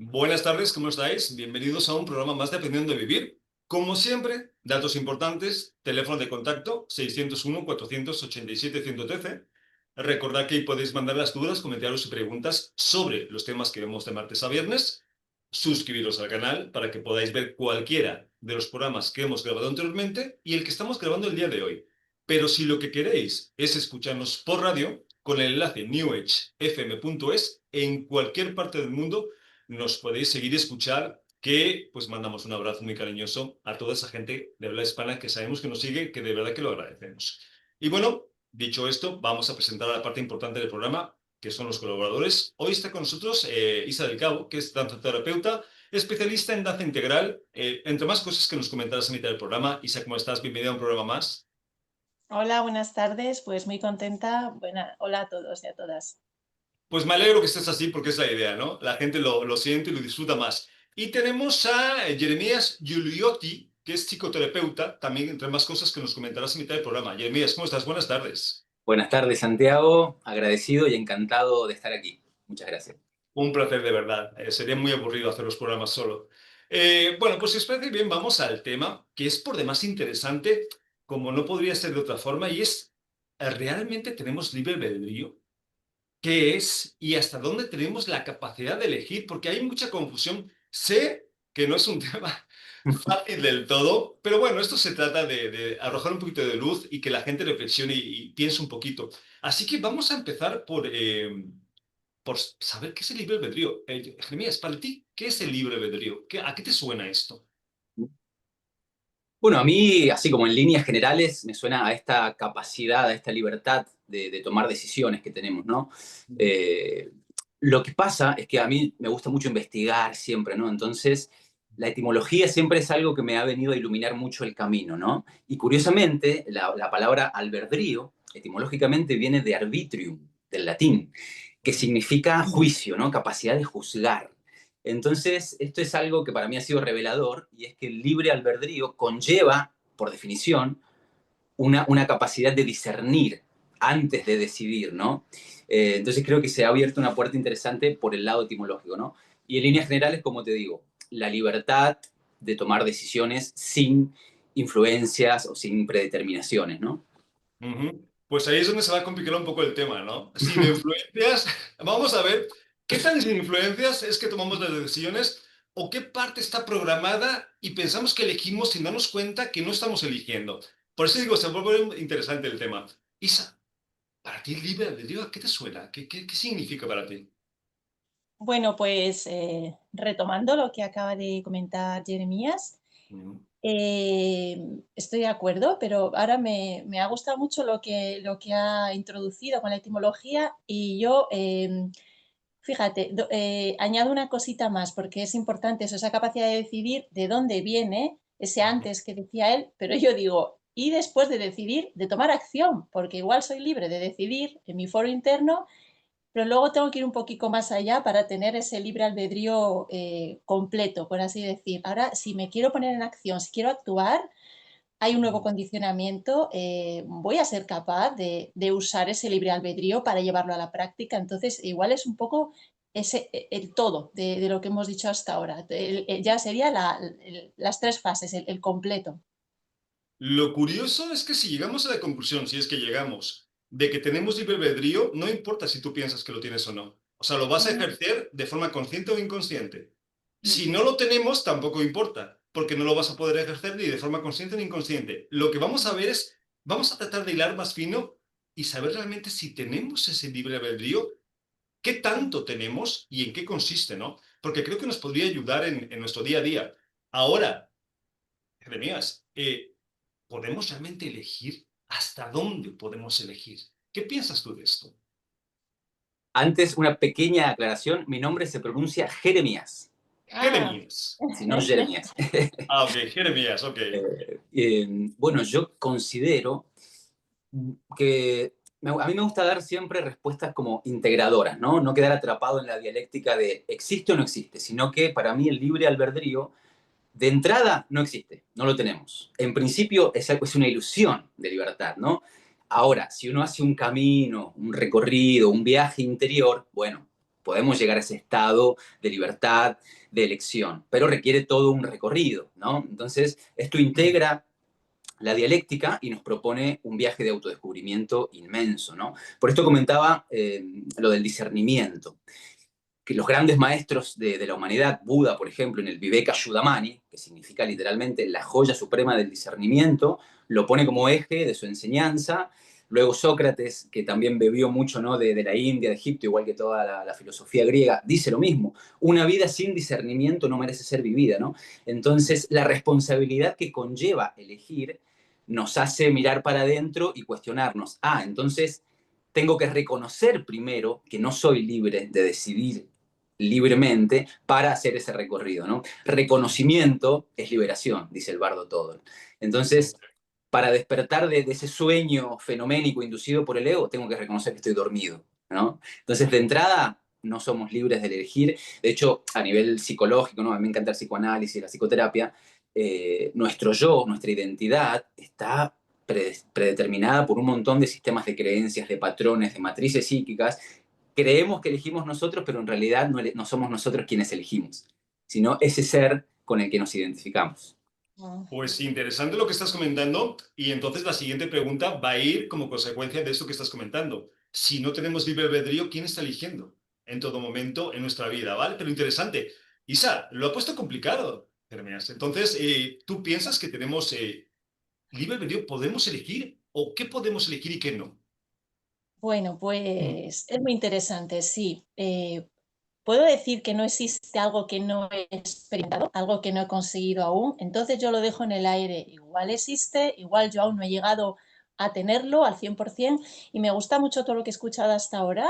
Buenas tardes, ¿cómo estáis? Bienvenidos a un programa más de Aprendiendo a Vivir. Como siempre, datos importantes, teléfono de contacto 601-487-113. Recordad que ahí podéis mandar las dudas, comentarios y preguntas sobre los temas que vemos de martes a viernes. Suscribiros al canal para que podáis ver cualquiera de los programas que hemos grabado anteriormente y el que estamos grabando el día de hoy. Pero si lo que queréis es escucharnos por radio, con el enlace newedgefm.es, en cualquier parte del mundo nos podéis seguir y escuchar, que pues mandamos un abrazo muy cariñoso a toda esa gente de habla hispana que sabemos que nos sigue, que de verdad que lo agradecemos. Y bueno, dicho esto, vamos a presentar a la parte importante del programa, que son los colaboradores. Hoy está con nosotros Isa del Cabo, que es danzaterapeuta, especialista en danza integral, entre más cosas que nos comentarás a mitad del programa. Isa, ¿cómo estás? Bienvenida a un programa más. Hola, buenas tardes. Pues muy contenta. Hola a todos y a todas. Pues me alegro que estés así porque es la idea, ¿no? La gente lo siente y lo disfruta más. Y tenemos a Jeremías Giuliotti, que es psicoterapeuta, también entre más cosas que nos comentarás a mitad del programa. Jeremías, ¿cómo estás? Buenas tardes. Buenas tardes, Santiago. Agradecido y encantado de estar aquí. Muchas gracias. Un placer de verdad. Sería muy aburrido hacer los programas solo. Bueno, pues si os parece bien, vamos al tema, que es por demás interesante, como no podría ser de otra forma, y es, ¿realmente tenemos libre albedrío? ¿Qué es y hasta dónde tenemos la capacidad de elegir? Porque hay mucha confusión. Sé que no es un tema fácil del todo, pero bueno, esto se trata de arrojar un poquito de luz y que la gente reflexione y piense un poquito. Así que vamos a empezar por saber qué es el libre albedrío. Jeremías, para ti, ¿qué es el libre albedrío? ¿A qué te suena esto? Bueno, a mí, así como en líneas generales, me suena a esta capacidad, a esta libertad de tomar decisiones que tenemos, ¿no? Eh, lo que pasa es que a mí me gusta mucho investigar siempre, ¿no? Entonces, la etimología siempre es algo que me ha venido a iluminar mucho el camino, ¿no? Y curiosamente, la palabra albedrío, etimológicamente, viene de arbitrium, del latín, que significa juicio, ¿no? Capacidad de juzgar. Entonces, esto es algo que para mí ha sido revelador, y es que el libre albedrío conlleva, por definición, una capacidad de discernir antes de decidir, ¿no? Entonces creo que se ha abierto una puerta interesante por el lado etimológico, ¿no? Y en líneas generales, como te digo, la libertad de tomar decisiones sin influencias o sin predeterminaciones, ¿no? Ujú. Pues ahí es donde se va a complicar un poco el tema, ¿no? Sin influencias, vamos a ver qué tan sin influencias es que tomamos las decisiones o qué parte está programada y pensamos que elegimos sin darnos cuenta que no estamos eligiendo. Por eso digo, se vuelve interesante el tema. Isa, para ti el libre albedrío, ¿a qué te suena? ¿Qué significa para ti? Bueno, pues retomando lo que acaba de comentar Jeremías, Ujú. estoy de acuerdo, pero ahora me ha gustado mucho lo que ha introducido con la etimología y yo, fíjate, añado una cosita más porque es importante eso, esa capacidad de decidir de dónde viene ese antes que decía él, pero yo digo, y después de decidir, de tomar acción, porque igual soy libre de decidir en mi foro interno, pero luego tengo que ir un poquito más allá para tener ese libre albedrío completo, por así decir. Ahora, si me quiero poner en acción, si quiero actuar, hay un nuevo condicionamiento, voy a ser capaz de usar ese libre albedrío para llevarlo a la práctica. Entonces, igual es un poco el todo de lo que hemos dicho hasta ahora. Ya sería las tres fases, el completo. Lo curioso es que si llegamos a la conclusión, si es que llegamos, de que tenemos libre albedrío, no importa si tú piensas que lo tienes o no. O sea, lo vas a Ujú. ejercer de forma consciente o inconsciente. Si no lo tenemos, tampoco importa, porque no lo vas a poder ejercer ni de forma consciente ni inconsciente. Lo que vamos a ver es, vamos a tratar de hilar más fino y saber realmente si tenemos ese libre albedrío, qué tanto tenemos y en qué consiste, ¿no? Porque creo que nos podría ayudar en nuestro día a día. Ahora, Jeremías, ¿podemos realmente elegir? ¿Hasta dónde podemos elegir? ¿Qué piensas tú de esto? Antes, una pequeña aclaración, mi nombre se pronuncia Jeremías, Ah, Jeremías. si no Jeremías. Ah, ok, Jeremías, ok. Bueno, yo considero que a mí me gusta dar siempre respuestas como integradoras, ¿no? No quedar atrapado en la dialéctica de existe o no existe, sino que para mí el libre albedrío de entrada no existe, no lo tenemos. En principio es una ilusión de libertad, ¿no? Ahora, si uno hace un camino, un recorrido, un viaje interior, bueno, podemos llegar a ese estado de libertad, de elección, pero requiere todo un recorrido, ¿no? Entonces, esto integra la dialéctica y nos propone un viaje de autodescubrimiento inmenso, ¿no? Por esto comentaba lo del discernimiento, que los grandes maestros de la humanidad, Buda, por ejemplo, en el Viveka Chudamani, que significa literalmente la joya suprema del discernimiento, lo pone como eje de su enseñanza. Luego Sócrates, que también bebió mucho, ¿no?, de la India, de Egipto, igual que toda la filosofía griega, dice lo mismo. Una vida sin discernimiento no merece ser vivida, ¿no? Entonces, la responsabilidad que conlleva elegir nos hace mirar para adentro y cuestionarnos. Entonces tengo que reconocer primero que no soy libre de decidir libremente para hacer ese recorrido, ¿no? Reconocimiento es liberación, dice el bardo Todol. Entonces, para despertar de ese sueño fenoménico inducido por el ego, tengo que reconocer que estoy dormido, ¿no? Entonces, de entrada, no somos libres de elegir. De hecho, a nivel psicológico, ¿no? A mí me encanta el psicoanálisis, la psicoterapia. Nuestro yo, nuestra identidad, está predeterminada por un montón de sistemas de creencias, de patrones, de matrices psíquicas. Creemos que elegimos nosotros, pero en realidad no somos nosotros quienes elegimos, sino ese ser con el que nos identificamos. Pues interesante lo que estás comentando, y entonces la siguiente pregunta va a ir como consecuencia de esto que estás comentando. Si no tenemos libre albedrío, ¿quién está eligiendo en todo momento en nuestra vida? ¿Vale? Pero interesante. Isa, lo ha puesto complicado, Jeremías. Entonces, ¿tú piensas que tenemos libre albedrío? ¿Podemos elegir? ¿O qué podemos elegir y qué no? Bueno, pues es muy interesante, sí. Puedo decir que no existe algo que no he experimentado, algo que no he conseguido aún, entonces yo lo dejo en el aire. Igual existe, igual yo aún no he llegado a tenerlo al 100%, y me gusta mucho todo lo que he escuchado hasta ahora,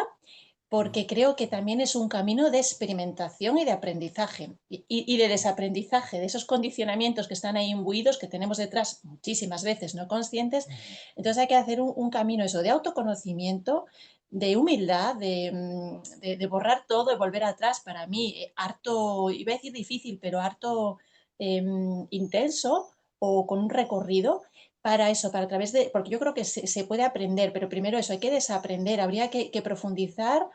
porque creo que también es un camino de experimentación y de aprendizaje y de desaprendizaje de esos condicionamientos que están ahí imbuidos, que tenemos detrás muchísimas veces no conscientes. Entonces hay que hacer un camino eso de autoconocimiento, de humildad, de borrar todo y volver atrás. Para mí, harto, iba a decir difícil, pero harto intenso, o con un recorrido para eso, para a través de, porque yo creo que se puede aprender, pero primero eso, hay que desaprender, habría que profundizar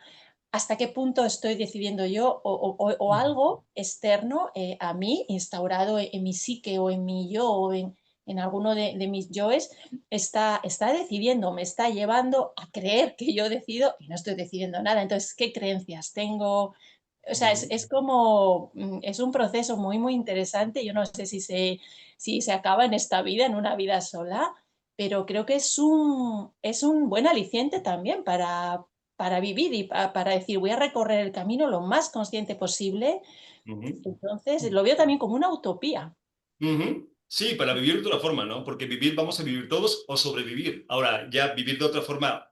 hasta qué punto estoy decidiendo yo o algo externo a mí, instaurado en mi psique o en mi yo o en alguno de mis yoes, está decidiendo, me está llevando a creer que yo decido y no estoy decidiendo nada. Entonces, ¿qué creencias tengo? O sea, es como, es un proceso muy, muy interesante. Yo no sé si se acaba en esta vida, en una vida sola, pero creo que es un buen aliciente también para vivir y para decir, voy a recorrer el camino lo más consciente posible. Entonces, lo veo también como una utopía. Sí, para vivir de otra forma, ¿no? Porque vivir vamos a vivir todos o sobrevivir. Ahora, ya vivir de otra forma,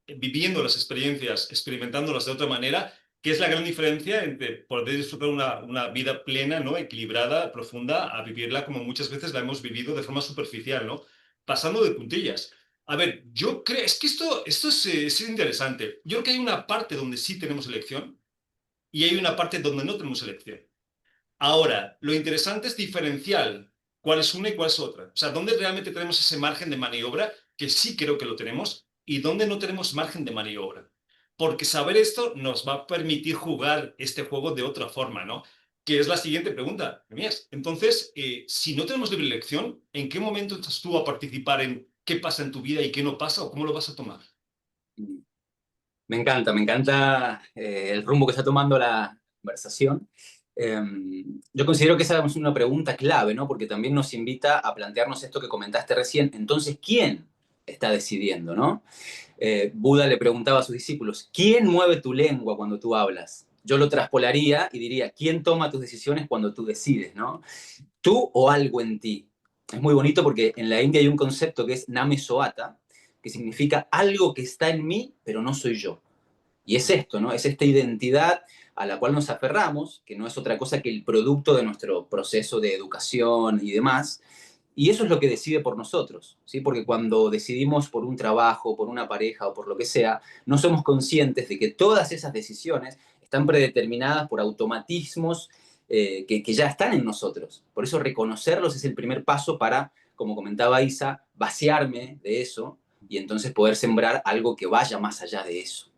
viviendo las experiencias, experimentándolas de otra manera, que es la gran diferencia entre poder disfrutar una vida plena, ¿no? Equilibrada, profunda, a vivirla como muchas veces la hemos vivido de forma superficial, ¿no? Pasando de puntillas. A ver, yo creo, es que esto es interesante. Yo creo que hay una parte donde sí tenemos elección y hay una parte donde no tenemos elección. Ahora, lo interesante es diferenciar cuál es una y cuál es otra. O sea, dónde realmente tenemos ese margen de maniobra, que sí creo que lo tenemos, y dónde no tenemos margen de maniobra. Porque saber esto nos va a permitir jugar este juego de otra forma, ¿no? Que es la siguiente pregunta, Jeremías. Entonces, si no tenemos libre elección, ¿en qué momento estás tú a participar en qué pasa en tu vida y qué no pasa, o cómo lo vas a tomar? Me encanta el rumbo que está tomando la conversación. Yo considero que esa es una pregunta clave, ¿no? Porque también nos invita a plantearnos esto que comentaste recién. Entonces, ¿quién está decidiendo, no? Buda le preguntaba a sus discípulos, ¿quién mueve tu lengua cuando tú hablas? Yo lo traspolaría y diría, ¿quién toma tus decisiones cuando tú decides, no? ¿Tú o algo en ti? Es muy bonito porque en la India hay un concepto que es Name Soata, que significa algo que está en mí, pero no soy yo. Y es esto, ¿no? Es esta identidad a la cual nos aferramos, que no es otra cosa que el producto de nuestro proceso de educación y demás. Y eso es lo que decide por nosotros, ¿sí? Porque cuando decidimos por un trabajo, por una pareja o por lo que sea, no somos conscientes de que todas esas decisiones están predeterminadas por automatismos que ya están en nosotros. Por eso reconocerlos es el primer paso para, como comentaba Isa, vaciarme de eso y entonces poder sembrar algo que vaya más allá de eso.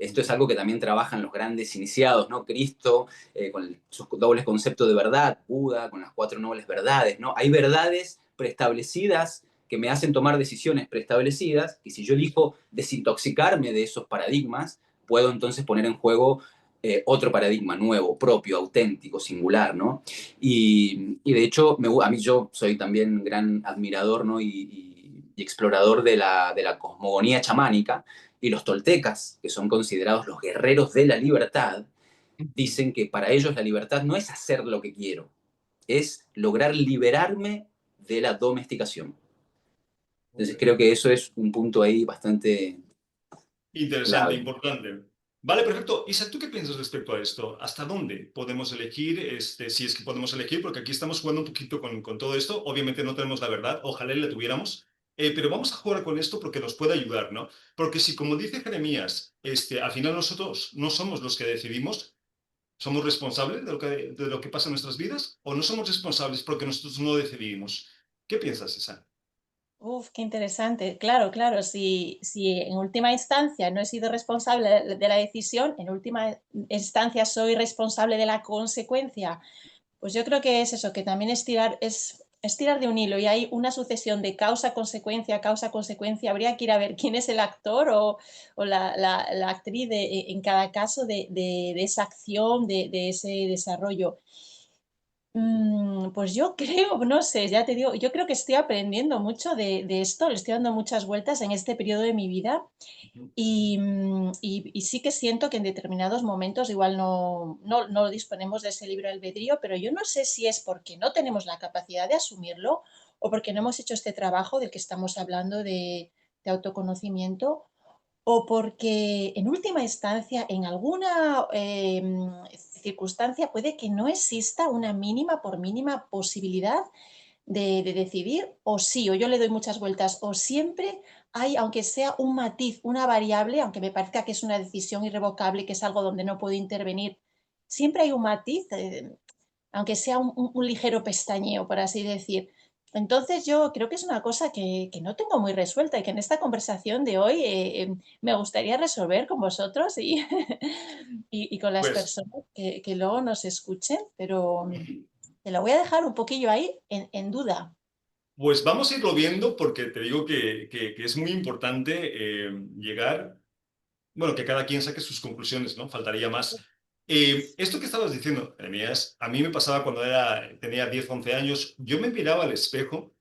Esto es algo que también trabajan los grandes iniciados, ¿no? Cristo, con sus dobles conceptos de verdad, Buda, con las 4 nobles verdades, ¿no? Hay verdades preestablecidas que me hacen tomar decisiones preestablecidas, y si yo elijo desintoxicarme de esos paradigmas, puedo entonces poner en juego otro paradigma nuevo, propio, auténtico, singular, ¿no? Y de hecho, a mí yo soy también gran admirador, ¿no? Y explorador de la cosmogonía chamánica, y los toltecas, que son considerados los guerreros de la libertad, dicen que para ellos la libertad no es hacer lo que quiero, es lograr liberarme de la domesticación. Entonces creo que eso es un punto ahí bastante Interesante, clave. importante. Vale, perfecto. Isa, ¿tú qué piensas respecto a esto? ¿Hasta dónde podemos elegir, si es que podemos elegir? Porque aquí estamos jugando un poquito con todo esto. Obviamente no tenemos la verdad, ojalá la tuviéramos, pero vamos a jugar con esto porque nos puede ayudar, ¿no? Porque si, como dice Jeremías, al final nosotros no somos los que decidimos, ¿somos responsables de lo que pasa en nuestras vidas? ¿O no somos responsables porque nosotros no decidimos? ¿Qué piensas, Isa? Uf, qué interesante. Claro, claro, si en última instancia no he sido responsable de la decisión, en última instancia soy responsable de la consecuencia. Pues yo creo que es eso, que también es tirar de un hilo y hay una sucesión de causa, consecuencia. Habría que ir a ver quién es el actor o la actriz en cada caso de esa acción, de ese desarrollo. Pues yo creo, no sé, ya te digo, yo creo que estoy aprendiendo mucho de esto, le estoy dando muchas vueltas en este periodo de mi vida y sí que siento que en determinados momentos igual no disponemos de ese libre albedrío, pero yo no sé si es porque no tenemos la capacidad de asumirlo o porque no hemos hecho este trabajo del que estamos hablando de autoconocimiento o porque en última instancia, en alguna circunstancia, puede que no exista una mínima por mínima posibilidad de decidir o sí, o yo le doy muchas vueltas, o siempre hay, aunque sea un matiz, una variable, aunque me parezca que es una decisión irrevocable, que es algo donde no puedo intervenir, siempre hay un matiz, aunque sea un ligero pestañeo, por así decir. Entonces yo creo que es una cosa que no tengo muy resuelta y que en esta conversación de hoy me gustaría resolver con vosotros y con las Pues personas que luego nos escuchen, pero te lo voy a dejar un poquillo ahí en duda. Pues vamos a irlo viendo porque te digo que es muy importante llegar, bueno, que cada quien saque sus conclusiones, ¿no? Faltaría más. Esto que estabas diciendo, Jeremías, a mí me pasaba cuando tenía 10 11 años, yo me miraba al espejo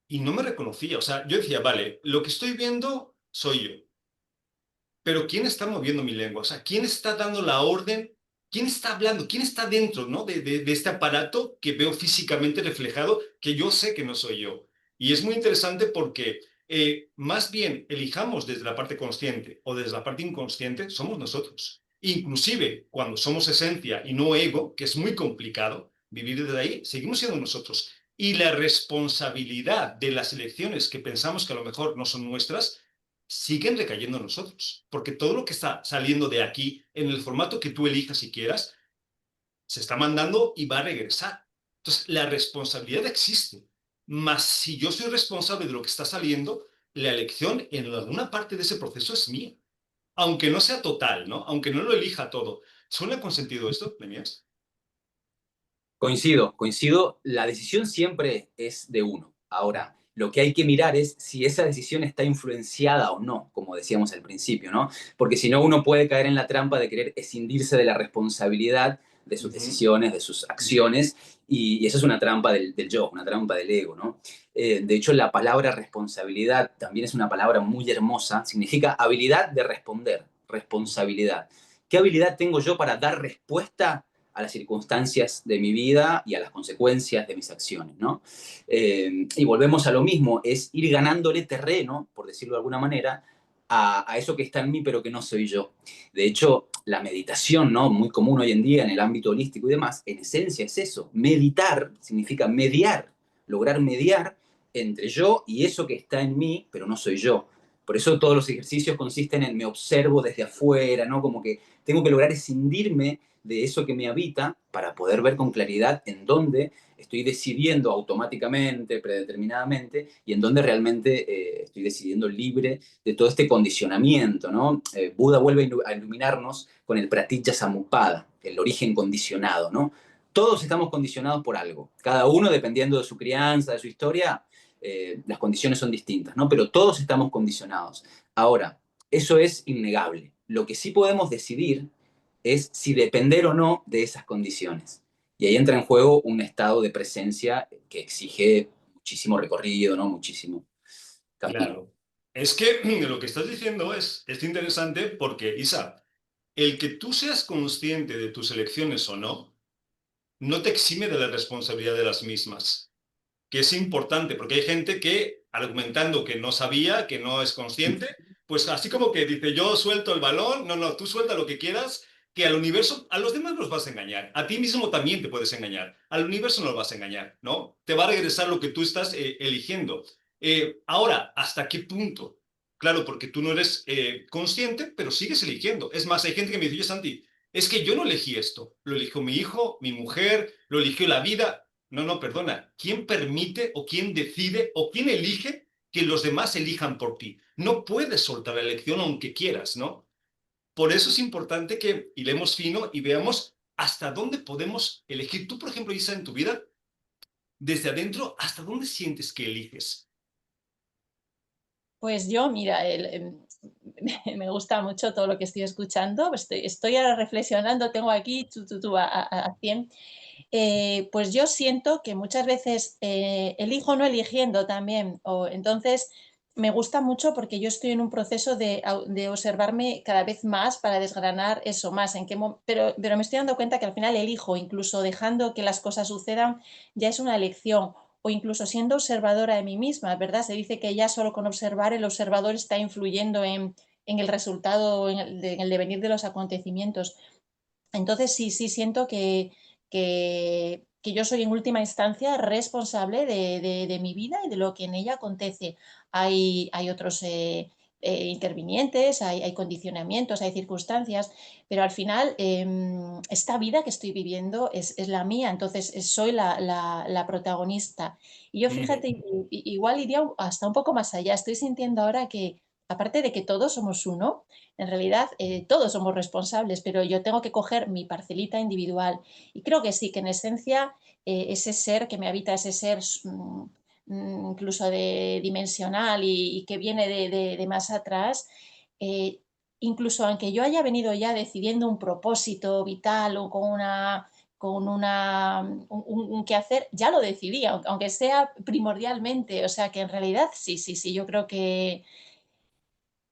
y no me reconocía, o sea, yo decía, vale, lo que estoy viendo soy yo. Pero ¿quién está moviendo mi lengua? O sea, ¿quién está dando la orden? ¿Quién está hablando? ¿Quién está dentro, ¿no? de este aparato que veo físicamente reflejado, que yo sé que no soy yo? Y es muy interesante porque más bien elijamos desde la parte consciente o desde la parte inconsciente, somos nosotros. Inclusive cuando somos esencia y no ego, que es muy complicado vivir desde ahí, seguimos siendo nosotros. Y la responsabilidad de las elecciones que pensamos que a lo mejor no son nuestras, siguen recayendo en nosotros, porque todo lo que está saliendo de aquí, en el formato que tú elijas si quieras, se está mandando y va a regresar. Entonces, la responsabilidad existe, mas si yo soy responsable de lo que está saliendo, la elección en alguna parte de ese proceso es mía, aunque no sea total, ¿no? Aunque no lo elija todo. ¿Suena con sentido esto, Nemías? Coincido, coincido. La decisión siempre es de uno. Ahora, lo que hay que mirar es si esa decisión está influenciada o no, como decíamos al principio, ¿no? Porque si no, uno puede caer en la trampa de querer escindirse de la responsabilidad de sus Ujú. decisiones, de sus acciones, y esa es una trampa del yo, una trampa del ego, ¿no? De hecho, la palabra responsabilidad también es una palabra muy hermosa, significa habilidad de responder, responsabilidad. ¿Qué habilidad tengo yo para dar respuesta a las circunstancias de mi vida y a las consecuencias de mis acciones, ¿no? Y volvemos a lo mismo, es ir ganándole terreno, por decirlo de alguna manera, a eso que está en mí pero que no soy yo. De hecho, la meditación, ¿no? Muy común hoy en día en el ámbito holístico y demás, en esencia es eso. Meditar significa mediar, lograr mediar entre yo y eso que está en mí, pero no soy yo. Por eso todos los ejercicios consisten en me observo desde afuera, ¿no? Como que tengo que lograr escindirme de eso que me habita para poder ver con claridad en dónde estoy decidiendo automáticamente, predeterminadamente, y en dónde realmente estoy decidiendo libre de todo este condicionamiento, ¿no? Buda vuelve a iluminarnos con el pratitya samuppada, el origen condicionado, ¿no? Todos estamos condicionados por algo, cada uno dependiendo de su crianza, de su historia, las condiciones son distintas, ¿no? Pero todos estamos condicionados. Ahora, eso es innegable. Lo que sí podemos decidir es si depender o no de esas condiciones. Y ahí entra en juego un estado de presencia que exige muchísimo recorrido, ¿no? Muchísimo camino. Claro. Es que lo que estás diciendo es interesante porque, Isa, el que tú seas consciente de tus elecciones o no, no te exime de la responsabilidad de las mismas, que es importante, porque hay gente que, argumentando que no sabía, que no es consciente, pues así como que dice, yo suelto el balón, no, no, tú suelta lo que quieras, que al universo, a los demás los vas a engañar, a ti mismo también te puedes engañar, al universo no lo vas a engañar, ¿no? Te va a regresar lo que tú estás eligiendo. Ahora, ¿hasta qué punto? Claro, porque tú no eres consciente, pero sigues eligiendo. Es más, hay gente que me dice, oye, Santi, es que yo no elegí esto, lo eligió mi hijo, mi mujer, lo eligió la vida. No, no, perdona. ¿Quién permite o quién decide o quién elige que los demás elijan por ti? No puedes soltar la elección aunque quieras, ¿no? Por eso es importante que hilemos fino y veamos hasta dónde podemos elegir. Tú, por ejemplo, Isa, en tu vida, desde adentro, ¿hasta dónde sientes que eliges? Pues yo, mira, me gusta mucho todo lo que estoy escuchando, estoy ahora reflexionando, tengo aquí a 100. Pues yo siento que muchas veces elijo no eligiendo también, entonces me gusta mucho porque yo estoy en un proceso de observarme cada vez más para desgranar eso más, pero me estoy dando cuenta que al final elijo, incluso dejando que las cosas sucedan, ya es una elección, o incluso siendo observadora de mí misma, ¿verdad? Se dice que ya solo con observar el observador está influyendo en el resultado, en el devenir de los acontecimientos. Entonces sí siento que yo soy en última instancia responsable de mi vida y de lo que en ella acontece. Hay otros intervinientes, hay condicionamientos, hay circunstancias, pero al final esta vida que estoy viviendo es la mía, entonces soy la protagonista. Y yo Ujú. fíjate, igual iría hasta un poco más allá. Estoy sintiendo ahora que, aparte de que todos somos uno, en realidad, todos somos responsables, pero yo tengo que coger mi parcelita individual. Y creo que sí, que en esencia ese ser que me habita, ese ser incluso dimensional y que viene de más atrás, eh, incluso aunque yo haya venido ya decidiendo un propósito vital o con un quehacer, ya lo decidí, aunque sea primordialmente. O sea que en realidad sí, yo creo que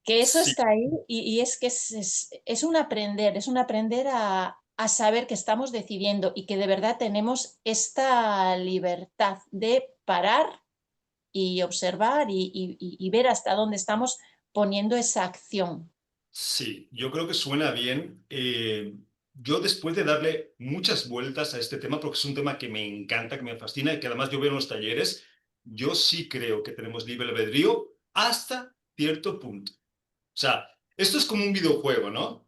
eso Sí, está ahí y es que es un aprender a saber que estamos decidiendo y que de verdad tenemos esta libertad de parar y observar y ver hasta dónde estamos poniendo esa acción. sí, yo creo que suena bien. Yo después de darle muchas vueltas a este tema, porque es un tema que me encanta, que me fascina y que además yo veo en los talleres, yo sí creo que tenemos libre albedrío hasta cierto punto. O sea, esto es como un videojuego, ¿no?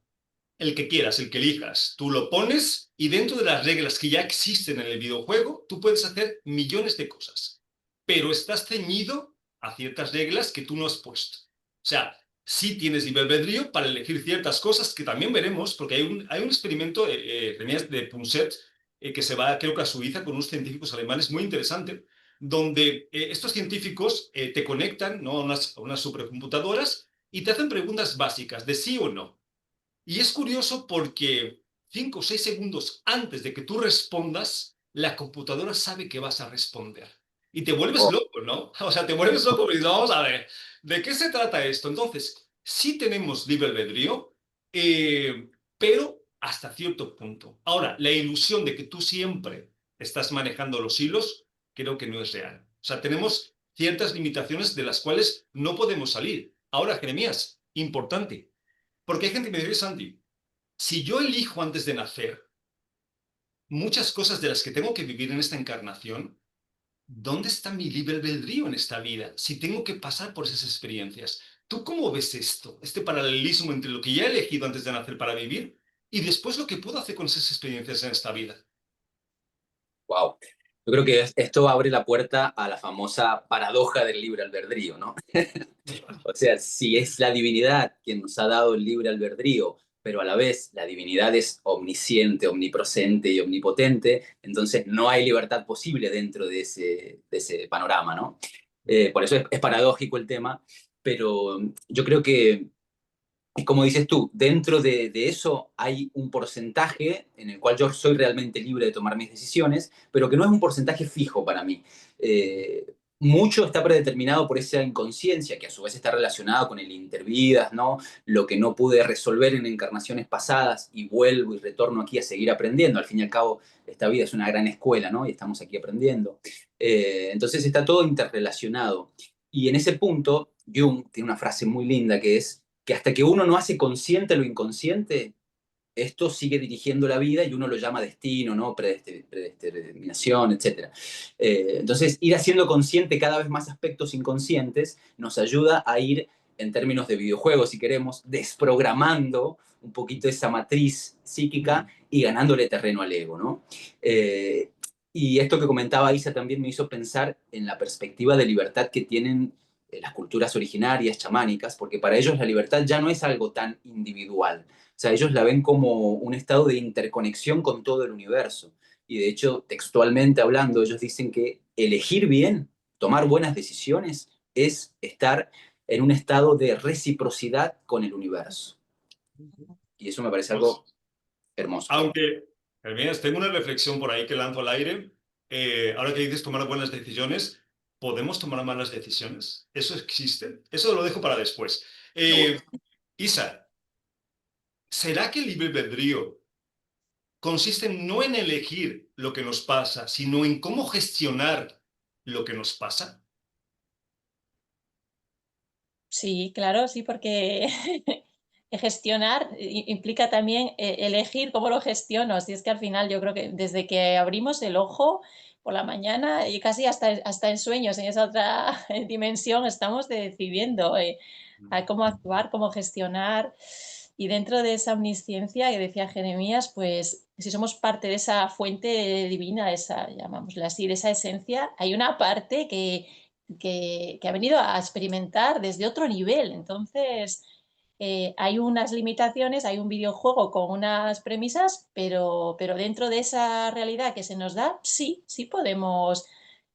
El que quieras, el que elijas, tú lo pones y dentro de las reglas que ya existen en el videojuego, tú puedes hacer millones de cosas, pero estás ceñido a ciertas reglas que tú no has puesto. O sea, sí tienes libre albedrío para elegir ciertas cosas que también veremos, porque hay un experimento de Punset que se va, creo que a Suiza, con unos científicos alemanes muy interesante, donde estos científicos te conectan, ¿no?, a unas supercomputadoras y te hacen preguntas básicas de sí o no. Y es curioso porque 5 o 6 segundos antes de que tú respondas, la computadora sabe que vas a responder. Y te vuelves Oh, loco, ¿no? O sea, te vuelves loco y dices, vamos a ver, ¿de qué se trata esto? Entonces, sí tenemos libre albedrío, pero hasta cierto punto. Ahora, la ilusión de que tú siempre estás manejando los hilos, creo que no es real. O sea, tenemos ciertas limitaciones de las cuales no podemos salir. Ahora, Jeremías, importante. Porque hay gente que me dice, Santi, si yo elijo antes de nacer muchas cosas de las que tengo que vivir en esta encarnación, ¿dónde está mi libre albedrío en esta vida si tengo que pasar por esas experiencias? ¿Tú cómo ves esto? Este paralelismo entre lo que ya he elegido antes de nacer para vivir y después lo que puedo hacer con esas experiencias en esta vida. Wow. Yo creo que esto abre la puerta a la famosa paradoja del libre albedrío, ¿no? O sea, si es la divinidad quien nos ha dado el libre albedrío, pero a la vez la divinidad es omnisciente, omnipresente y omnipotente, entonces no hay libertad posible dentro de ese panorama, ¿no? Por eso es paradójico el tema, pero yo creo que y como dices tú, dentro de eso hay un porcentaje en el cual yo soy realmente libre de tomar mis decisiones, pero que no es un porcentaje fijo para mí. Mucho está predeterminado por esa inconsciencia, que a su vez está relacionado con el intervidas, ¿no? Lo que no pude resolver en encarnaciones pasadas y vuelvo y retorno aquí a seguir aprendiendo. Al fin y al cabo, esta vida es una gran escuela, ¿no? Y estamos aquí aprendiendo. Entonces está todo interrelacionado. Y en ese punto, Jung tiene una frase muy linda que es que hasta que uno no hace consciente lo inconsciente, esto sigue dirigiendo la vida y uno lo llama destino, ¿no? Predestinación, etc. Entonces, ir haciendo consciente cada vez más aspectos inconscientes nos ayuda a ir, en términos de videojuegos, si queremos, desprogramando un poquito esa matriz psíquica y ganándole terreno al ego, ¿no? Y esto que comentaba Isa también me hizo pensar en la perspectiva de libertad que tienen las culturas originarias, chamánicas, porque para ellos la libertad ya no es algo tan individual. O sea, ellos la ven como un estado de interconexión con todo el universo. Y de hecho, textualmente hablando, ellos dicen que elegir bien, tomar buenas decisiones, es estar en un estado de reciprocidad con el universo. Y eso me parece Pues, algo hermoso. aunque, Hermías, tengo una reflexión por ahí que lanzo al aire. Ahora que dices tomar buenas decisiones, ¿podemos tomar malas decisiones? ¿Eso existe? Eso lo dejo para después. Isa, ¿será que el libre albedrío consiste no en elegir lo que nos pasa, sino en cómo gestionar lo que nos pasa? Sí, claro, sí, porque gestionar implica también elegir cómo lo gestiono. Si es que al final yo creo que desde que abrimos el ojo por la mañana y casi hasta en sueños, en esa otra dimensión, estamos decidiendo a cómo actuar, cómo gestionar. Y dentro de esa omnisciencia que decía Jeremías, pues si somos parte de esa fuente divina, esa, llamámosla así, de esa esencia, hay una parte que ha venido a experimentar desde otro nivel. Entonces, hay unas limitaciones, hay un videojuego con unas premisas, pero dentro de esa realidad que se nos da, sí, sí podemos,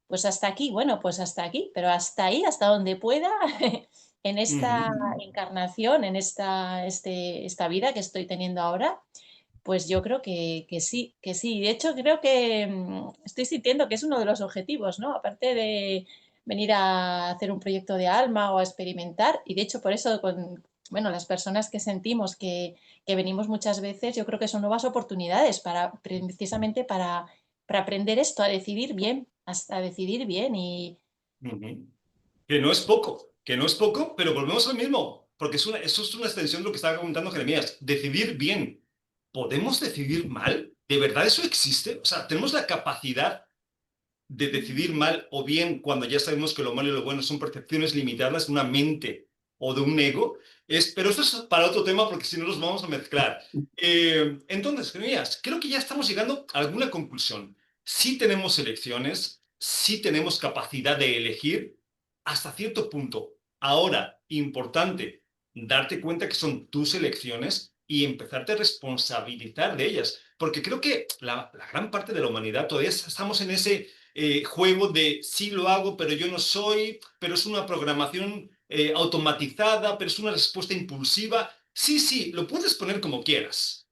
pues hasta aquí, bueno, pues hasta aquí, pero hasta ahí, hasta donde pueda, en esta Ujú. encarnación, en esta vida que estoy teniendo ahora, pues yo creo que sí, que sí. De hecho, creo que estoy sintiendo que es uno de los objetivos, ¿no? Aparte de venir a hacer un proyecto de alma o a experimentar, y de hecho por eso con, bueno, las personas que sentimos que venimos muchas veces, yo creo que son nuevas oportunidades para precisamente para aprender esto, a decidir bien, hasta decidir bien y Ujú. Que no es poco, que no es poco, pero volvemos al mismo, porque eso es una extensión de lo que estaba comentando Jeremías. Decidir bien. ¿Podemos decidir mal? ¿De verdad eso existe? O sea, ¿tenemos la capacidad de decidir mal o bien cuando ya sabemos que lo malo y lo bueno son percepciones limitadas de una mente o de un ego? Pero esto es para otro tema porque si no los vamos a mezclar. Entonces, Jeremías, creo que ya estamos llegando a alguna conclusión. Sí tenemos elecciones, sí tenemos capacidad de elegir hasta cierto punto. Ahora, importante, darte cuenta que son tus elecciones y empezarte a responsabilizar de ellas. Porque creo que la gran parte de la humanidad todavía estamos en ese juego de sí lo hago, pero yo no soy, pero es una programación automatizada, pero es una respuesta impulsiva. Sí, sí, lo puedes poner como quieras,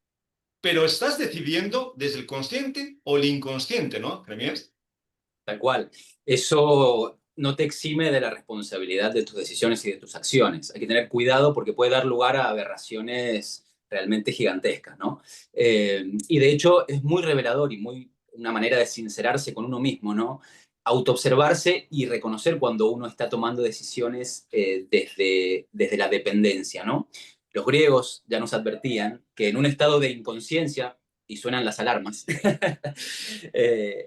pero estás decidiendo desde el consciente o el inconsciente, ¿no, Jeremías? Tal cual. Eso no te exime de la responsabilidad de tus decisiones y de tus acciones. Hay que tener cuidado porque puede dar lugar a aberraciones realmente gigantescas, ¿no? Y de hecho es muy revelador y muy una manera de sincerarse con uno mismo, ¿no? Autoobservarse y reconocer cuando uno está tomando decisiones desde la dependencia, ¿no? Los griegos ya nos advertían que en un estado de inconsciencia, y suenan las alarmas,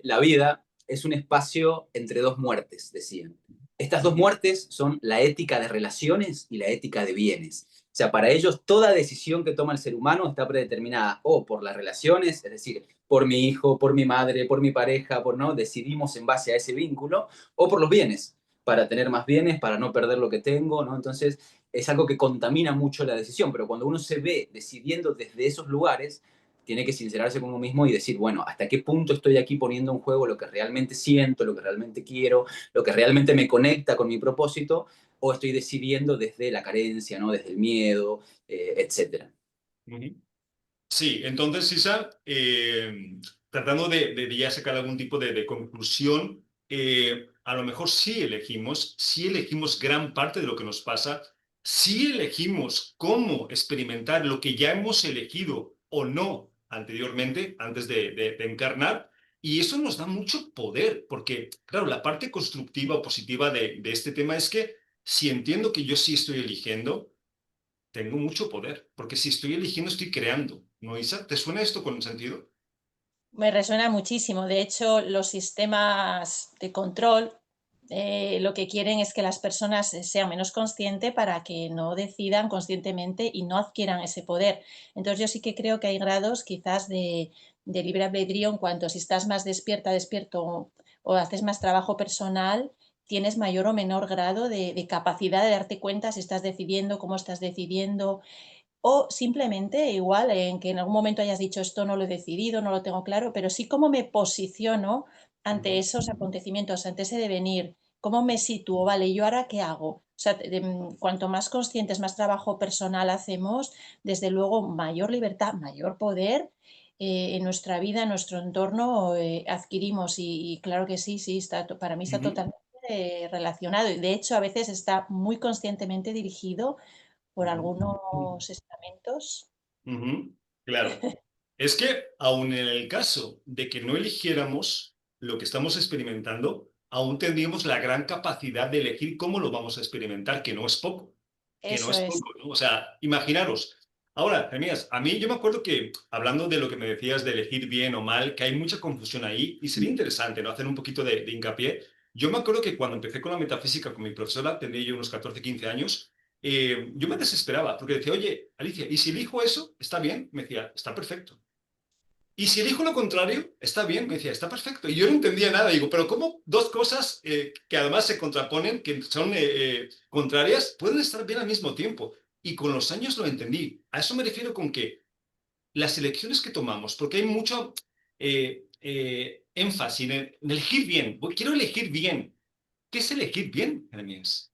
la vida es un espacio entre dos muertes, decían. Estas dos muertes son la ética de relaciones y la ética de bienes. O sea, para ellos toda decisión que toma el ser humano está predeterminada o por las relaciones, es decir, por mi hijo, por mi madre, por mi pareja, por no, decidimos en base a ese vínculo, o por los bienes, para tener más bienes, para no perder lo que tengo, ¿no? Entonces, es algo que contamina mucho la decisión, pero cuando uno se ve decidiendo desde esos lugares, tiene que sincerarse con uno mismo y decir, bueno, ¿hasta qué punto estoy aquí poniendo en juego lo que realmente siento, lo que realmente quiero, lo que realmente me conecta con mi propósito, o estoy decidiendo desde la carencia, ¿no? Desde el miedo, etcétera? Ujú. Sí, entonces, Sisa, tratando de ya sacar algún tipo de conclusión, a lo mejor sí elegimos gran parte de lo que nos pasa, sí elegimos cómo experimentar lo que ya hemos elegido o no anteriormente, antes de encarnar, y eso nos da mucho poder, porque, claro, la parte constructiva o positiva de este tema es que si entiendo que yo sí estoy eligiendo, tengo mucho poder, porque si estoy eligiendo, estoy creando, ¿no, Isa? ¿Te suena esto con sentido? Me resuena muchísimo. De hecho, los sistemas de control lo que quieren es que las personas sean menos conscientes para que no decidan conscientemente y no adquieran ese poder. Entonces, yo sí que creo que hay grados quizás de libre albedrío en cuanto si estás más despierta, despierto o haces más trabajo personal, tienes mayor o menor grado de capacidad de darte cuenta si estás decidiendo, cómo estás decidiendo, o simplemente igual en que en algún momento hayas dicho esto no lo he decidido, no lo tengo claro, pero sí cómo me posiciono ante Ujú, esos acontecimientos, ante ese devenir, cómo me sitúo, vale, ¿yo ahora qué hago? O sea, cuanto más conscientes, más trabajo personal hacemos, desde luego mayor libertad, mayor poder en nuestra vida, en nuestro entorno adquirimos y claro que sí, sí, está, para mí está ujú, totalmente relacionado y de hecho a veces está muy conscientemente dirigido por ujú, algunos estamentos. ujú. Claro. Es que aun en el caso de que no eligiéramos lo que estamos experimentando, aún tendríamos la gran capacidad de elegir cómo lo vamos a experimentar, que no es poco, que no Eso es es. poco, ¿no? O sea, imaginaros. Ahora, Jeremías, a mí yo me acuerdo que, hablando de lo que me decías de elegir bien o mal, que hay mucha confusión ahí, y sería interesante, ¿no? Hacer un poquito de hincapié. Yo me acuerdo que cuando empecé con la metafísica con mi profesora, tendría yo unos 14, 15 años, yo me desesperaba, porque decía, oye, Alicia, ¿y si elijo eso? ¿Está bien? Me decía, está perfecto. Y si elijo lo contrario, está bien, me decía, está perfecto. Y yo no entendía nada. Digo, pero ¿cómo dos cosas que además se contraponen, que son contrarias, pueden estar bien al mismo tiempo? Y con los años lo entendí. A eso me refiero con que las elecciones que tomamos, porque hay mucho énfasis en elegir bien. Quiero elegir bien. ¿Qué es elegir bien, Jeremías?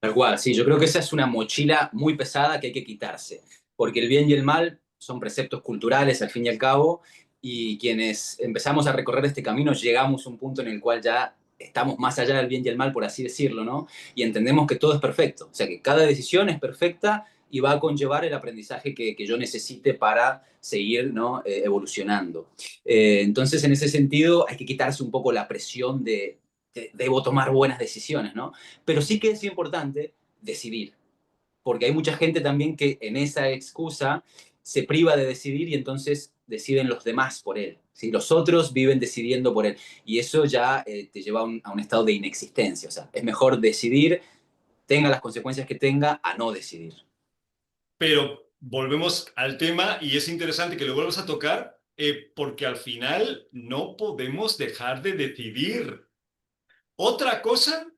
Tal cual, sí, yo creo que esa es una mochila muy pesada que hay que quitarse, porque el bien y el mal son preceptos culturales al fin y al cabo, y quienes empezamos a recorrer este camino llegamos a un punto en el cual ya estamos más allá del bien y el mal, por así decirlo, ¿no? Y entendemos que todo es perfecto, o sea, que cada decisión es perfecta y va a conllevar el aprendizaje que yo necesite para seguir, ¿no? Evolucionando. Entonces, en ese sentido, hay que quitarse un poco la presión de debo tomar buenas decisiones, ¿no? Pero sí que es importante decidir, porque hay mucha gente también que en esa excusa se priva de decidir y entonces deciden los demás por él. ¿Sí? Los otros viven decidiendo por él y eso ya te lleva a un estado de inexistencia. O sea, es mejor decidir, tenga las consecuencias que tenga, a no decidir. Pero volvemos al tema y es interesante que lo vuelvas a tocar porque al final no podemos dejar de decidir. Otra cosa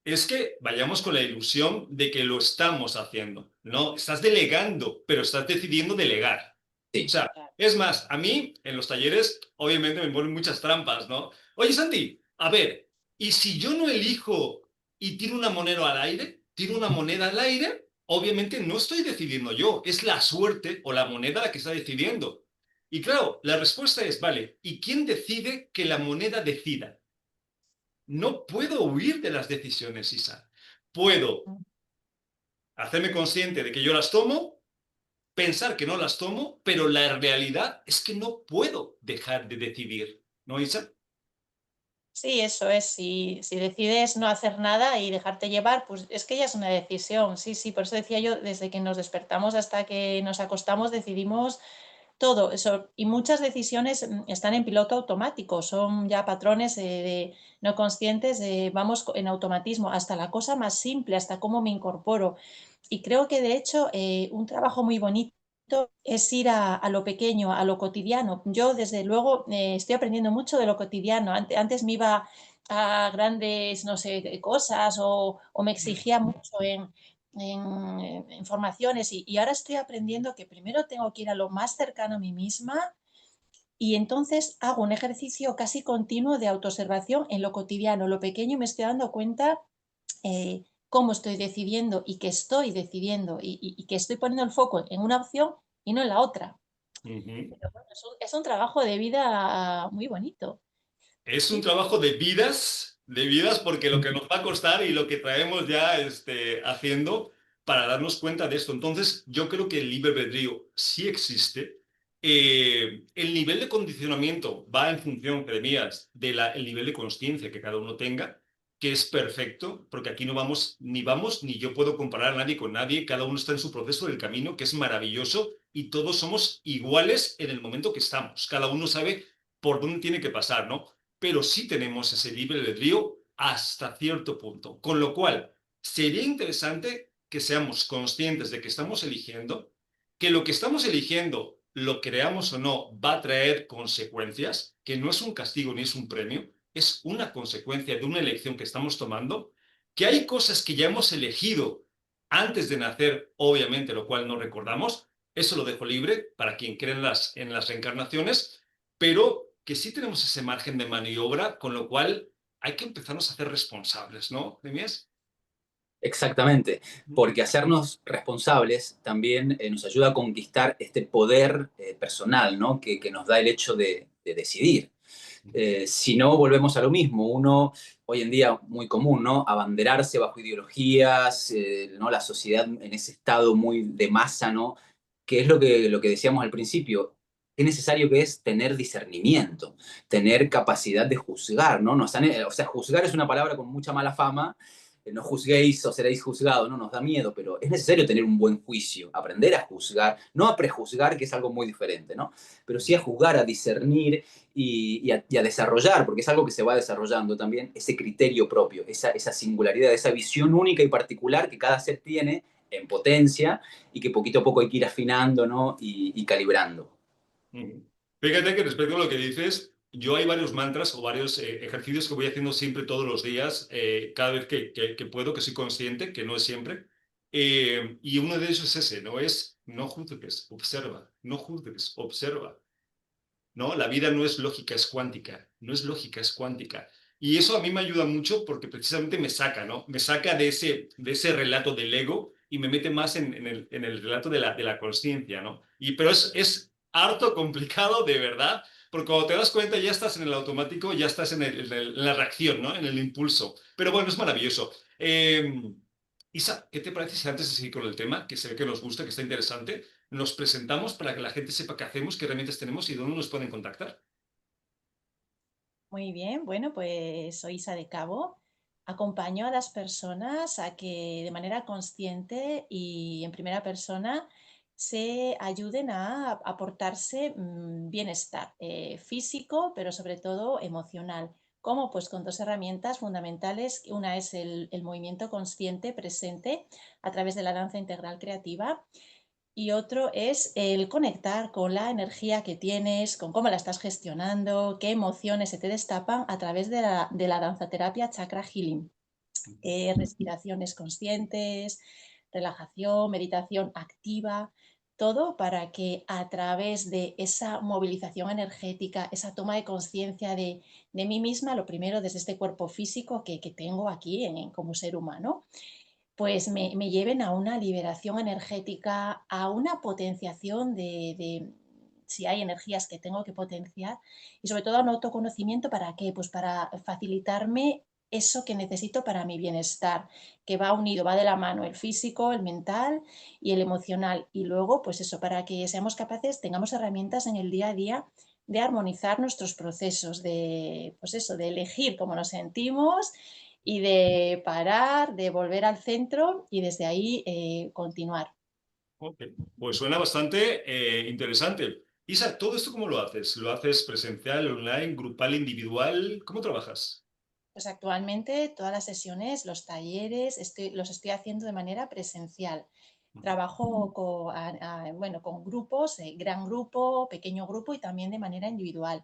es que vayamos con la ilusión de que lo estamos haciendo. No, estás delegando, pero estás decidiendo delegar. O Sí, sea, es más, a mí en los talleres obviamente me ponen muchas trampas, ¿no? Oye, Santi, a ver, ¿y si yo no elijo y tiro una moneda al aire? ¿Tiro una moneda al aire? Obviamente no estoy decidiendo yo, es la suerte o la moneda la que está decidiendo. Y claro, la respuesta es, vale, ¿y quién decide que la moneda decida? No puedo huir de las decisiones, Isa. Puedo hacerme consciente de que yo las tomo, pensar que no las tomo, pero la realidad es que no puedo dejar de decidir. ¿No, Isa? Sí, eso es. Si decides no hacer nada y dejarte llevar, pues es que ya es una decisión. Sí, sí, por eso decía yo, desde que nos despertamos hasta que nos acostamos, decidimos todo eso. Y muchas decisiones están en piloto automático, son ya patrones no conscientes, vamos en automatismo, hasta la cosa más simple, hasta cómo me incorporo. Y creo que de hecho un trabajo muy bonito es ir a lo pequeño, a lo cotidiano. Yo desde luego estoy aprendiendo mucho de lo cotidiano. Antes me iba a grandes, no sé, cosas o me exigía mucho en formaciones y ahora estoy aprendiendo que primero tengo que ir a lo más cercano a mí misma y entonces hago un ejercicio casi continuo de autoobservación en lo cotidiano, lo pequeño, y me estoy dando cuenta cómo estoy decidiendo y que estoy decidiendo y que estoy poniendo el foco en una opción y no en la otra. Pero bueno, es un trabajo de vida muy bonito. Es un Sí, trabajo de vidas, porque lo que nos va a costar y lo que traemos ya haciendo para darnos cuenta de esto. Entonces, yo creo que el libre albedrío sí existe. El nivel de condicionamiento va en función, Jeremías, del nivel de conciencia que cada uno tenga, que es perfecto, porque aquí no vamos, ni yo puedo comparar a nadie con nadie. Cada uno está en su proceso del camino, que es maravilloso, y todos somos iguales en el momento que estamos. Cada uno sabe por dónde tiene que pasar, ¿no? Pero sí tenemos ese libre albedrío hasta cierto punto. Con lo cual, sería interesante que seamos conscientes de que estamos eligiendo, que lo que estamos eligiendo, lo creamos o no, va a traer consecuencias, que no es un castigo ni es un premio, es una consecuencia de una elección que estamos tomando, que hay cosas que ya hemos elegido antes de nacer, obviamente, lo cual no recordamos. Eso lo dejo libre para quien cree en las reencarnaciones, pero que sí tenemos ese margen de maniobra, con lo cual hay que empezarnos a hacer responsables, ¿no, Demies? Exactamente, porque hacernos responsables también nos ayuda a conquistar este poder personal, ¿no? Que nos da el hecho de decidir. Si no, volvemos a lo mismo. Uno, hoy en día, muy común, ¿no? Abanderarse bajo ideologías, ¿no? La sociedad en ese estado muy de masa, ¿no? Que es lo que decíamos al principio. Qué necesario que es tener discernimiento, tener capacidad de juzgar, ¿no? O sea, juzgar es una palabra con mucha mala fama. No juzguéis o seréis juzgados, ¿no? Nos da miedo, pero es necesario tener un buen juicio, aprender a juzgar, no a prejuzgar, que es algo muy diferente, ¿no? Pero sí a juzgar, a discernir y a desarrollar, porque es algo que se va desarrollando también, ese criterio propio, esa singularidad, esa visión única y particular que cada ser tiene en potencia y que poquito a poco hay que ir afinando, ¿no? Y calibrando. Fíjate que respecto a lo que dices, yo hay varios mantras o varios ejercicios que voy haciendo siempre todos los días, cada vez que puedo, que soy consciente, que no es siempre. Y uno de ellos es ese, ¿no? Es no juzgues, observa, no juzgues, observa. ¿No? La vida no es lógica, es cuántica. No es lógica, es cuántica. Y eso a mí me ayuda mucho porque precisamente me saca, ¿no? Me saca de ese relato del ego y me mete más en el relato de la conciencia, ¿no? Pero es harto complicado, de verdad, porque cuando te das cuenta ya estás en el automático, ya estás en la reacción, ¿no? En el impulso. Pero bueno, es maravilloso. Isa, ¿qué te parece si antes de seguir con el tema, que se ve que nos gusta, que está interesante, nos presentamos para que la gente sepa qué hacemos, qué herramientas tenemos y dónde nos pueden contactar? muy bien. Bueno, pues soy Isa de Cabo. Acompaño a las personas a que de manera consciente y en primera persona se ayuden a aportarse bienestar físico, pero sobre todo emocional. ¿Cómo? Pues con dos herramientas fundamentales. Una es el movimiento consciente presente a través de la danza integral creativa y otro es el conectar con la energía que tienes, con cómo la estás gestionando, qué emociones se te destapan a través de la danzaterapia Chakra Healing. Respiraciones conscientes, relajación, meditación activa, todo para que a través de esa movilización energética, esa toma de conciencia de mí misma, lo primero desde este cuerpo físico que tengo aquí como ser humano, pues me lleven a una liberación energética, a una potenciación si hay energías que tengo que potenciar y sobre todo a un autoconocimiento. ¿Para qué? Pues para facilitarme eso que necesito para mi bienestar, que va unido, va de la mano el físico, el mental y el emocional. Y luego, pues eso, para que seamos capaces, tengamos herramientas en el día a día de armonizar nuestros procesos, pues eso, de elegir cómo nos sentimos y de parar, de volver al centro y desde ahí continuar. Ok, pues suena bastante interesante. Isa, ¿todo esto cómo lo haces? ¿Lo haces presencial, online, grupal, individual? ¿Cómo trabajas? Pues actualmente todas las sesiones, los talleres, los estoy haciendo de manera presencial. Trabajo bueno, con grupos, gran grupo, pequeño grupo y también de manera individual.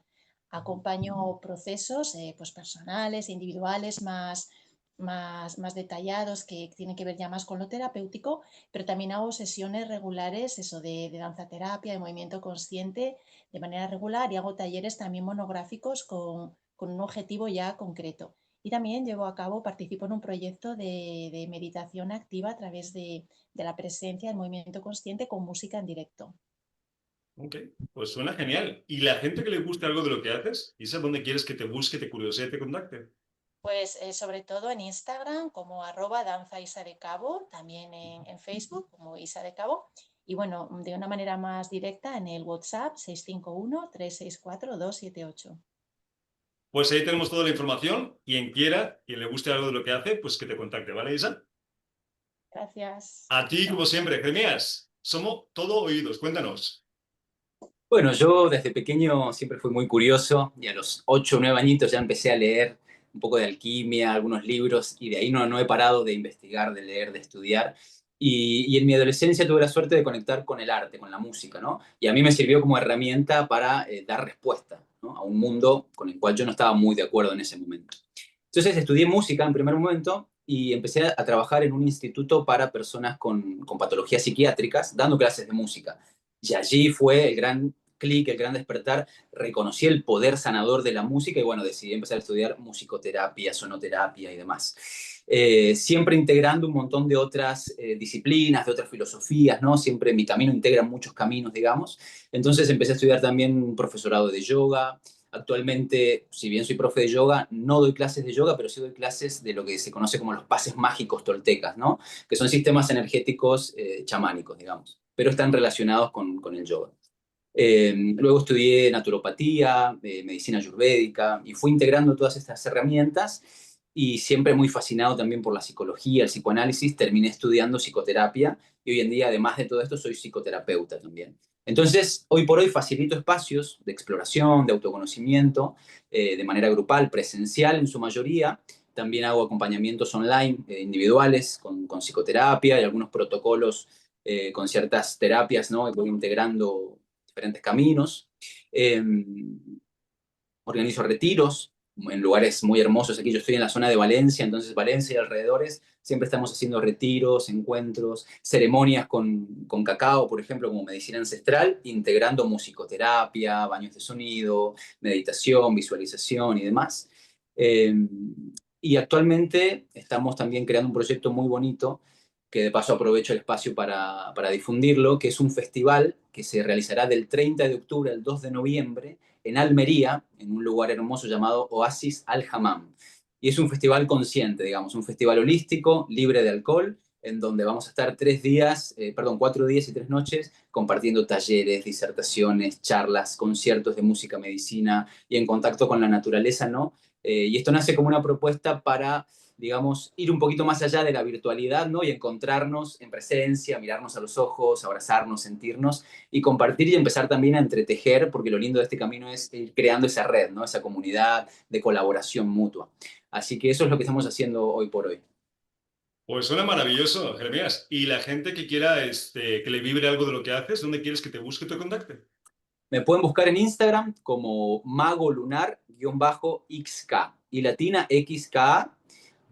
Acompaño procesos pues personales, individuales, más detallados que tienen que ver ya más con lo terapéutico, pero también hago sesiones regulares, eso de danza terapia, de movimiento consciente, de manera regular y hago talleres también monográficos con un objetivo ya concreto. Y también llevo a cabo, participo en un proyecto de meditación activa a través de la presencia del movimiento consciente con música en directo. Ok, pues suena genial. ¿Y la gente que le guste algo de lo que haces? Isa, ¿dónde quieres que te busque, te curiosee, te contacte? Pues sobre todo en Instagram como @danza Isa de Cabo, también en Facebook como Isa de Cabo y bueno, de una manera más directa en el WhatsApp 651-364-278. Pues ahí tenemos toda la información. Quien quiera, quien le guste algo de lo que hace, pues que te contacte, ¿vale, Isa? Gracias. A ti, como siempre, Jeremías, somos todo oídos. Cuéntanos. Bueno, yo desde pequeño siempre fui muy curioso y a los 8 o 9 añitos ya empecé a leer un poco de alquimia, algunos libros, y de ahí no he parado de investigar, de leer, de estudiar. Y en mi adolescencia tuve la suerte de conectar con el arte, con la música, ¿no? Y a mí me sirvió como herramienta para dar respuesta, ¿no? A un mundo con el cual yo no estaba muy de acuerdo en ese momento. Entonces estudié música en primer momento y empecé a trabajar en un instituto para personas con patologías psiquiátricas, dando clases de música. Y allí fue el gran clic, el gran despertar, reconocí el poder sanador de la música y bueno, decidí empezar a estudiar musicoterapia, sonoterapia y demás. Siempre integrando un montón de otras disciplinas, de otras filosofías, ¿no? Siempre mi camino integra muchos caminos, digamos. Entonces empecé a estudiar también un profesorado de yoga. Actualmente, si bien soy profe de yoga, no doy clases de yoga, pero sí doy clases de lo que se conoce como los pases mágicos toltecas, ¿no? Que son sistemas energéticos chamánicos, digamos, pero están relacionados con el yoga. Luego estudié naturopatía, medicina ayurvédica y fui integrando todas estas herramientas y siempre muy fascinado también por la psicología, el psicoanálisis, terminé estudiando psicoterapia y hoy en día, además de todo esto, soy psicoterapeuta también. Entonces, hoy por hoy facilito espacios de exploración, de autoconocimiento, de manera grupal, presencial en su mayoría. También hago acompañamientos online, individuales, con psicoterapia y algunos protocolos con ciertas terapias, ¿no? Voy integrando diferentes caminos. Eh, Organizo retiros en lugares muy hermosos. Aquí yo estoy en la zona de Valencia, entonces Valencia y alrededores siempre estamos haciendo retiros, encuentros, ceremonias con cacao, por ejemplo, como medicina ancestral, integrando musicoterapia, baños de sonido, meditación, visualización y demás. Eh, y actualmente estamos también creando un proyecto muy bonito que de paso aprovecho el espacio para difundirlo, que es un festival que se realizará del 30 de octubre al 2 de noviembre en Almería, en un lugar hermoso llamado Oasis Al Hammam. Y es un festival consciente, digamos, un festival holístico, libre de alcohol, en donde vamos a estar 4 días y 3 noches compartiendo talleres, disertaciones, charlas, conciertos de música, medicina y en contacto con la naturaleza, ¿no? Y esto nace como una propuesta para, digamos, ir un poquito más allá de la virtualidad, ¿no? Y encontrarnos en presencia, mirarnos a los ojos, abrazarnos, sentirnos y compartir y empezar también a entretejer, porque lo lindo de este camino es ir creando esa red, ¿no? Esa comunidad de colaboración mutua. Así que eso es lo que estamos haciendo hoy por hoy. Pues suena maravilloso, Jeremías. Y la gente que quiera que le vibre algo de lo que haces, ¿dónde quieres que te busque y te contacte? Me pueden buscar en Instagram como magolunar-xk y latina xk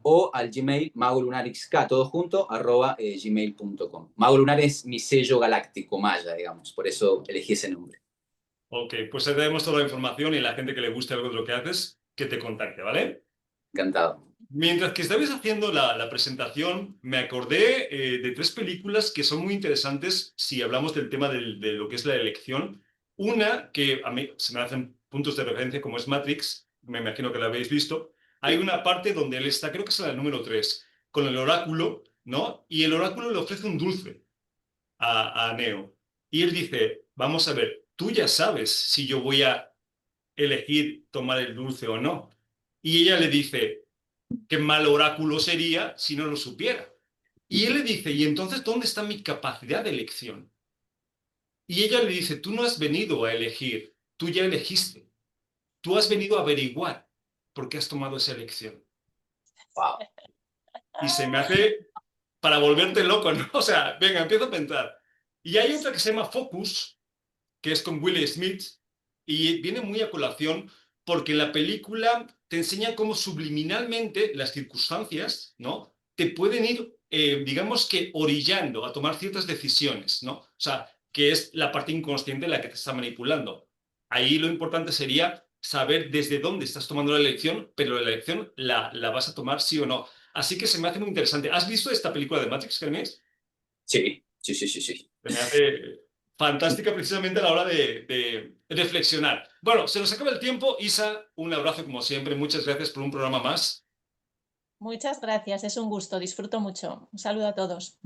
o al Gmail magolunarxk, todo junto, @gmail.com. Magolunar es mi sello galáctico maya, digamos, por eso elegí ese nombre. Ok, pues ahí tenemos toda la información y la gente que le guste algo de lo que haces, que te contacte, ¿vale? Encantado. Mientras que estabais haciendo la presentación, me acordé de tres películas que son muy interesantes si hablamos del tema de lo que es la elección. Una que a mí se me hacen puntos de referencia, como es Matrix, me imagino que la habéis visto. Hay una parte donde él está, creo que es la número 3, con el oráculo, ¿no? Y el oráculo le ofrece un dulce a Neo. Y él dice, vamos a ver, tú ya sabes si yo voy a elegir tomar el dulce o no. Y ella le dice, qué mal oráculo sería si no lo supiera. Y él le dice, ¿y entonces dónde está mi capacidad de elección? Y ella le dice, tú no has venido a elegir, tú ya elegiste. Tú has venido a averiguar por qué has tomado esa elección. Wow. Y se me hace para volverte loco, ¿no? O sea, venga, empiezo a pensar. Y hay otra que se llama Focus, que es con Will Smith, y viene muy a colación porque la película te enseña cómo subliminalmente las circunstancias, ¿no? Te pueden ir, digamos que, orillando a tomar ciertas decisiones, ¿no? O sea, que es la parte inconsciente la que te está manipulando. Ahí lo importante sería saber desde dónde estás tomando la elección, pero la elección la vas a tomar sí o no. Así que se me hace muy interesante. ¿Has visto esta película de Matrix, Jeremías? Sí, sí, sí, sí, sí. Se me hace fantástica precisamente a la hora de reflexionar. Bueno, se nos acaba el tiempo. Isa, un abrazo como siempre. Muchas gracias por un programa más. Muchas gracias, es un gusto, disfruto mucho. Un saludo a todos.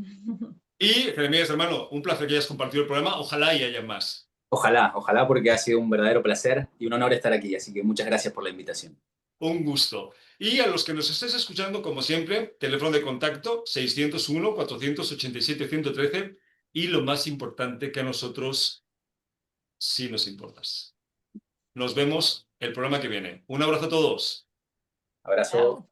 Y, Jeremías, hermano, un placer que hayas compartido el programa. Ojalá y haya más. Ojalá, ojalá, porque ha sido un verdadero placer y un honor estar aquí. Así que muchas gracias por la invitación. Un gusto. Y a los que nos estés escuchando, como siempre, teléfono de contacto 601-487-113 y lo más importante que a nosotros sí nos importas. Nos vemos el programa que viene. Un abrazo a todos. Abrazo. Chao.